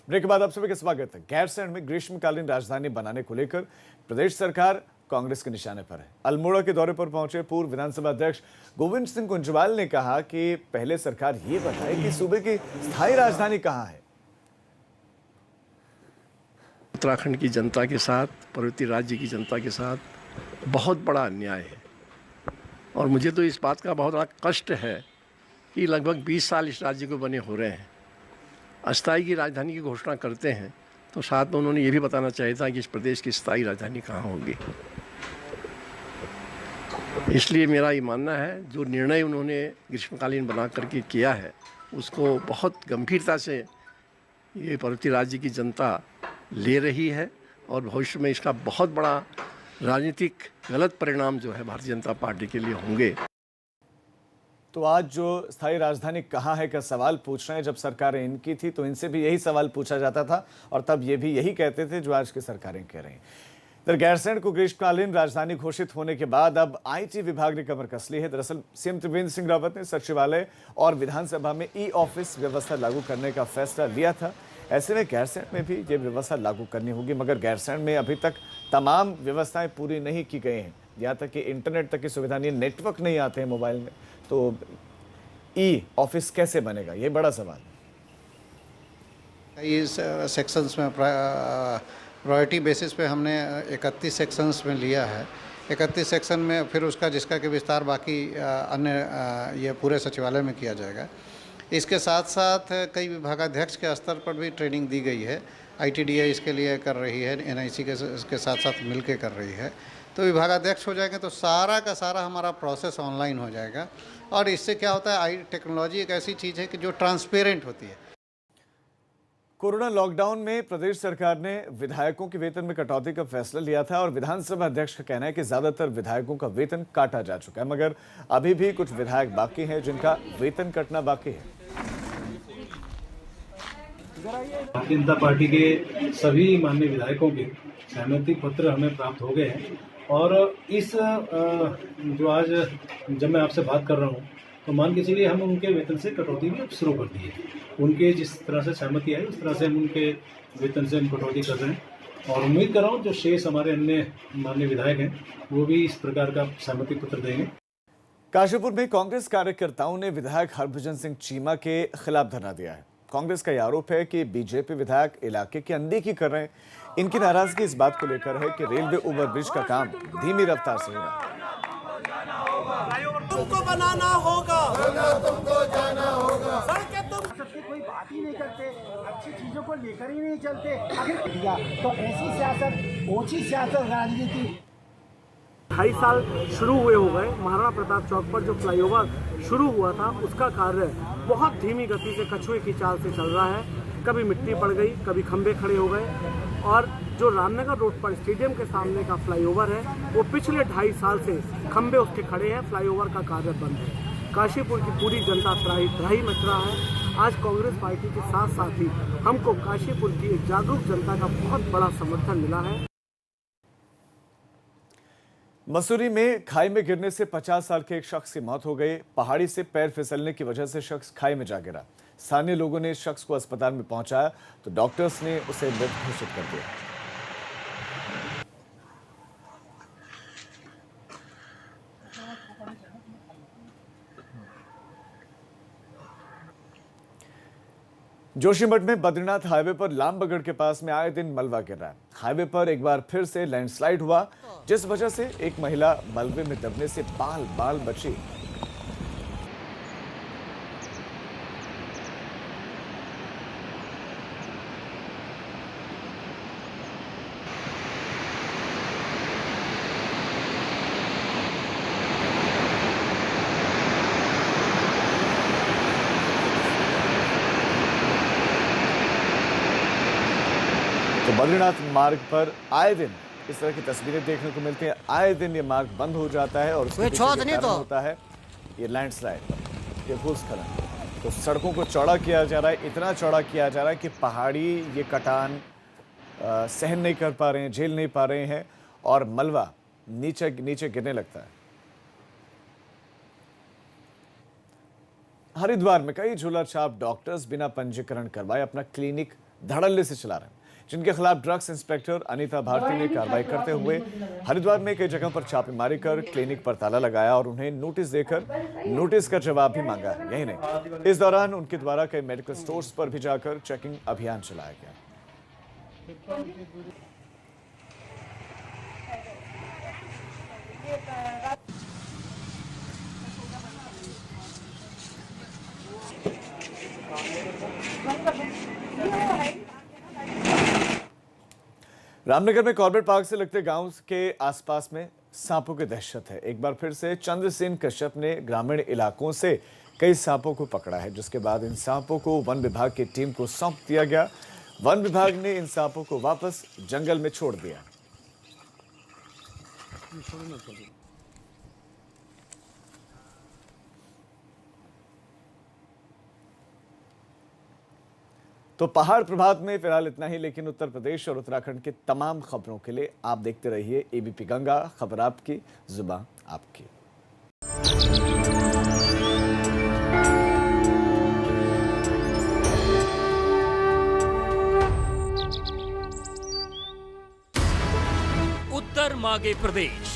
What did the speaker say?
Break के बाद आप सभी का स्वागत है। गैरसैंण में ग्रीष्मकालीन राजधानी बनाने को लेकर प्रदेश सरकार कांग्रेस के निशाने पर है। अल्मोड़ा के दौरे पर पहुंचे पूर्व विधानसभा अध्यक्ष गोविंद सिंह कुंजवाल ने कहा कि पहले सरकार ये बताए कि सूबे की स्थायी राजधानी कहां है। उत्तराखंड की जनता के साथ, पर्वतीय राज्य की जनता के साथ बहुत बड़ा अन्याय है और मुझे तो इस बात का बहुत बड़ा कष्ट है कि लगभग 20 साल इस राज्य को बने हो रहे हैं। अस्थायी की राजधानी की घोषणा करते हैं तो साथ में उन्होंने ये भी बताना चाहिए था कि इस प्रदेश की स्थायी राजधानी कहाँ होगी। इसलिए मेरा ये मानना है जो निर्णय उन्होंने ग्रीष्मकालीन बना करके किया है उसको बहुत गंभीरता से ये पर्वतीय राज्य की जनता ले रही है और भविष्य में इसका बहुत बड़ा राजनीतिक गलत परिणाम जो है भारतीय जनता पार्टी के लिए होंगे। तो आज जो स्थायी राजधानी कहाँ है का सवाल पूछ रहे हैं। जब सरकारें इनकी थी तो इनसे भी यही सवाल पूछा जाता था और तब ये भी यही कहते थे जो आज की सरकारें कह रही हैं। इधर गैरसैंण को ग्रीष्मकालीन राजधानी घोषित होने के बाद अब आईटी विभाग ने कमर कस ली है। दरअसल सीएम त्रिवेंद्र सिंह रावत ने सचिवालय और विधानसभा में ई ऑफिस व्यवस्था लागू करने का फैसला लिया था। ऐसे में गैरसैंण में भी ये व्यवस्था लागू करनी होगी, मगर गैरसैंण में अभी तक तमाम व्यवस्थाएं पूरी नहीं की गई हैं। यहाँ तक कि इंटरनेट तक की सुविधा नहीं, नेटवर्क नहीं आते हैं मोबाइल में, तो ई ऑफिस कैसे बनेगा, ये बड़ा सवाल है। इस सेक्शंस में प्रायोरिटी बेसिस पे हमने 31 सेक्शंस में लिया है। 31 सेक्शन में फिर उसका जिसका कि विस्तार बाकी अन्य ये पूरे सचिवालय में किया जाएगा। इसके साथ साथ कई विभागाध्यक्ष के स्तर पर भी ट्रेनिंग दी गई है। ITDA इसके लिए कर रही है, NIC के साथ साथ मिल के कर रही है। तो विभागाध्यक्ष हो जाएंगे तो सारा का सारा हमारा प्रोसेस ऑनलाइन हो जाएगा और इससे क्या होता है, टेक्नोलॉजी एक ऐसी चीज़ है कि जो ट्रांसपेरेंट होती है। कोरोना लॉकडाउन में प्रदेश सरकार ने विधायकों के वेतन में कटौती का फैसला लिया था और विधानसभा अध्यक्ष का कहना है कि ज्यादातर विधायकों का वेतन काटा जा चुका है, मगर अभी भी कुछ विधायक बाकी हैं जिनका वेतन कटना बाकी है। भारतीय जनता पार्टी के सभी माननीय विधायकों के सहमति पत्र हमें प्राप्त हो गए हैं और इस जो आज जब मैं आपसे बात कर रहा हूँ तो मान के चलिए हम उनके वेतन से कटौती भी शुरू कर दी है। उनके जिस तरह से सहमति आई उस तरह से हम उनके वेतन से हम कटौती कर रहे हैं और उम्मीद कर रहा हूँ जो शेष हमारे अन्य माननीय विधायक हैं वो भी इस प्रकार का सहमति पत्र देंगे। काशीपुर में कांग्रेस कार्यकर्ताओं ने विधायक हरभजन सिंह चीमा के खिलाफ धरना दिया है। कांग्रेस का आरोप है कि बीजेपी विधायक इलाके की अनदेखी कर रहे हैं। इनकी नाराजगी इस बात को लेकर है कि रेलवे ओवरब्रिज का काम धीमी रफ्तार से हो रहा है। तुमको बनाना होगा, तुमको जाना होगा। सड़कें तुम सबसे कोई बात ही नहीं करते, अच्छी चीजों को लेकर ही नहीं चलते। आखिर तो ऐसी सियासत, ऊंची सियासत, राजनीति 2.5 साल शुरू हुए हो गए। महाराणा प्रताप चौक पर जो फ्लाईओवर शुरू हुआ था उसका कार्य बहुत धीमी गति से कछुए की चाल से चल रहा है। कभी मिट्टी पड़ गई, कभी खंभे खड़े हो गए और जो रामनगर रोड पर स्टेडियम के सामने का फ्लाईओवर है वो पिछले 2.5 साल से खंभे उसके खड़े हैं, फ्लाईओवर का कार्य बंद है। काशीपुर की पूरी जनता त्राही मच रहा है। आज कांग्रेस पार्टी के साथ साथ ही हमको काशीपुर की एक जागरूक जनता का बहुत बड़ा समर्थन मिला है। मसूरी में खाई में गिरने से 50 साल के एक शख्स की मौत हो गई। पहाड़ी से पैर फिसलने की वजह से शख्स खाई में जा गिरा। स्थानीय लोगों ने इस शख्स को अस्पताल में पहुंचाया तो डॉक्टर्स ने उसे मृत घोषित कर दिया। जोशीमठ में बद्रीनाथ हाईवे पर लामबगड़ के पास में आए दिन मलबा गिर रहा है। हाईवे पर एक बार फिर से लैंडस्लाइड हुआ जिस वजह से एक महिला मलबे में दबने से बाल बाल बची। तो बद्रीनाथ मार्ग पर आए दिन इस तरह की तस्वीरें देखने को मिलती हैं। आए दिन ये मार्ग बंद हो जाता है और उसके पीछे के कारण होता है ये लैंडस्लाइड, ये भूस्खलन। तो सड़कों को चौड़ा किया जा रहा है, इतना चौड़ा किया जा रहा है कि पहाड़ी ये कटान सहन नहीं कर पा रहे हैं, झेल नहीं पा रहे हैं और मलबा नीचे नीचे गिरने लगता है। हरिद्वार में कई झोला छाप डॉक्टर्स बिना पंजीकरण करवाए अपना क्लिनिक धड़ल्ले से चला रहे हैं, जिनके खिलाफ ड्रग्स इंस्पेक्टर अनीता भारती ने कार्रवाई करते हुए हरिद्वार में कई जगह पर छापेमारी कर क्लिनिक पर ताला लगाया और उन्हें नोटिस देकर नोटिस का जवाब भी मांगा है। यही नहीं, इस दौरान उनके द्वारा कई मेडिकल स्टोर्स पर भी जाकर चेकिंग अभियान चलाया गया। रामनगर में कॉर्बेट पार्क से लगते गांव के आसपास में सांपों की दहशत है। एक बार फिर से चंद्रसेन कश्यप ने ग्रामीण इलाकों से कई सांपों को पकड़ा है, जिसके बाद इन सांपों को वन विभाग की टीम को सौंप दिया गया। वन विभाग ने इन सांपों को वापस जंगल में छोड़ दिया। तो पहाड़ प्रभात में फिलहाल इतना ही, लेकिन उत्तर प्रदेश और उत्तराखंड के तमाम खबरों के लिए आप देखते रहिए एबीपी गंगा। खबर आपकी, जुबान आपकी। उत्तर मागे प्रदेश